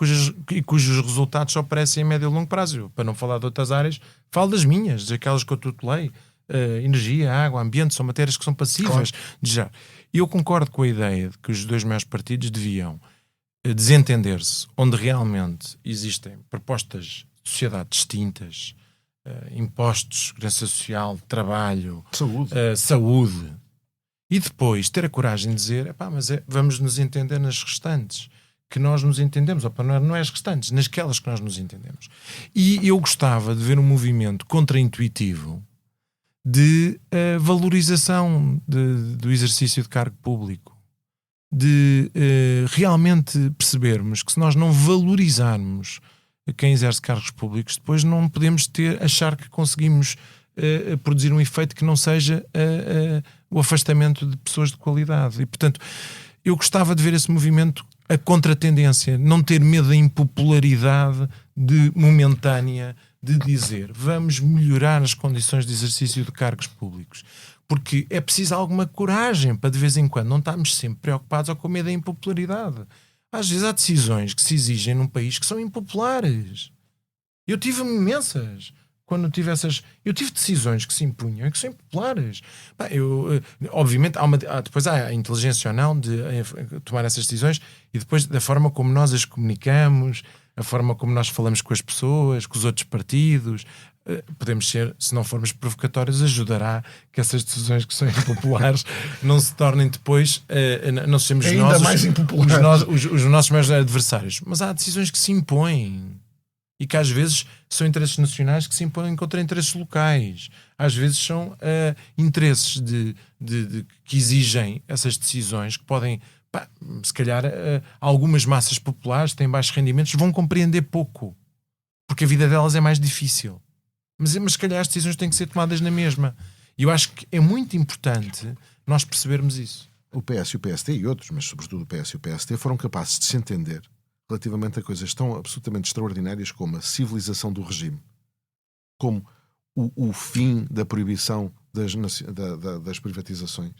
e cujos resultados só aparecem em médio e longo prazo. Para não falar de outras áreas, falo das minhas, daquelas que eu tutelei. Energia, água, ambiente, são matérias que são passíveis de já. E eu concordo com a ideia de que os dois maiores partidos deviam desentender-se, onde realmente existem propostas de sociedade distintas, impostos, segurança social, trabalho, saúde, e depois ter a coragem de dizer, vamos nos entender nas restantes, que nós nos entendemos, não é as restantes, nasquelas que nós nos entendemos. E eu gostava de ver um movimento contraintuitivo de valorização do exercício de cargo público, de realmente percebermos que se nós não valorizarmos quem exerce cargos públicos, depois não podemos achar que conseguimos produzir um efeito que não seja o afastamento de pessoas de qualidade. E, portanto, eu gostava de ver esse movimento a contratendência, não ter medo da impopularidade momentânea de dizer vamos melhorar as condições de exercício de cargos públicos. Porque é preciso alguma coragem para de vez em quando não estarmos sempre preocupados ou com medo da impopularidade. Às vezes há decisões que se exigem num país que são impopulares. Eu tive imensas. Quando tive eu tive decisões que se impunham e que são impopulares. Obviamente, depois há a inteligência ou não de tomar essas decisões e depois da forma como nós as comunicamos, a forma como nós falamos com as pessoas, com os outros partidos. Podemos ser, se não formos provocatórios, ajudará que essas decisões que são impopulares não se tornem depois, não sejamos ainda mais impopulares. Os nossos maiores adversários. Mas há decisões que se impõem e que às vezes são interesses nacionais que se impõem contra interesses locais. Às vezes são interesses que exigem essas decisões que podem, se calhar, algumas massas populares que têm baixos rendimentos vão compreender pouco, porque a vida delas é mais difícil. Mas se calhar as decisões têm que ser tomadas na mesma. E eu acho que é muito importante nós percebermos isso. O PS e o PST e outros, mas sobretudo o PS e o PST, foram capazes de se entender relativamente a coisas tão absolutamente extraordinárias como a civilização do regime, como o fim da proibição das privatizações,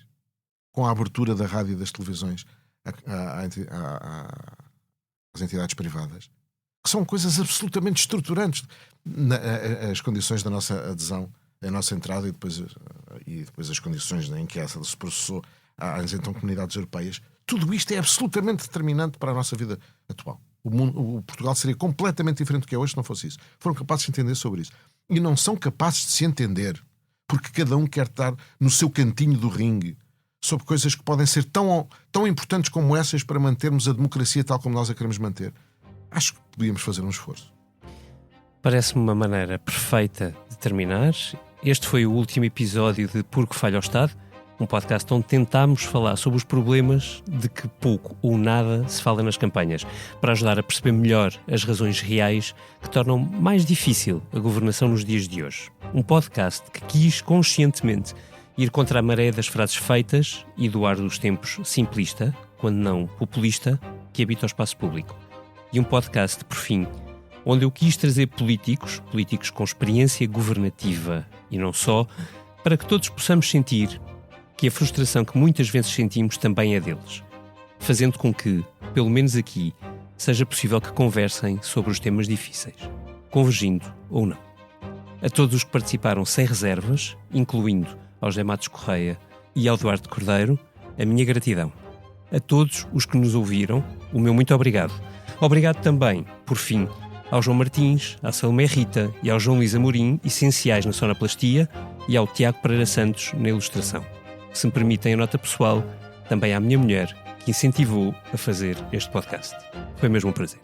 com a abertura da rádio e das televisões às entidades privadas, que são coisas absolutamente estruturantes. As condições da nossa adesão, a nossa entrada e depois as condições em que essa se processou às então comunidades europeias, tudo isto é absolutamente determinante para a nossa vida atual. O Portugal seria completamente diferente do que é hoje se não fosse isso. Foram capazes de se entender sobre isso. E não são capazes de se entender porque cada um quer estar no seu cantinho do ringue sobre coisas que podem ser tão importantes como essas para mantermos a democracia tal como nós a queremos manter. Acho que podíamos fazer um esforço. Parece-me uma maneira perfeita de terminar. Este foi o último episódio de Porque Falha o Estado, um podcast onde tentámos falar sobre os problemas de que pouco ou nada se fala nas campanhas, para ajudar a perceber melhor as razões reais que tornam mais difícil a governação nos dias de hoje. Um podcast que quis conscientemente ir contra a maré das frases feitas e do ar dos tempos simplista, quando não populista, que habita o espaço público. E um podcast, por fim, onde eu quis trazer políticos com experiência governativa e não só, para que todos possamos sentir que a frustração que muitas vezes sentimos também é deles, fazendo com que, pelo menos aqui, seja possível que conversem sobre os temas difíceis, convergindo ou não. A todos os que participaram sem reservas, incluindo ao José Matos Correia e ao Duarte Cordeiro, a minha gratidão. A todos os que nos ouviram, o meu muito obrigado. Obrigado também, por fim, ao João Martins, à Salomé Rita e ao João Luís Amorim, essenciais na sonoplastia, e ao Tiago Pereira Santos, na ilustração. Se me permitem a nota pessoal, também à minha mulher, que incentivou a fazer este podcast. Foi mesmo um prazer.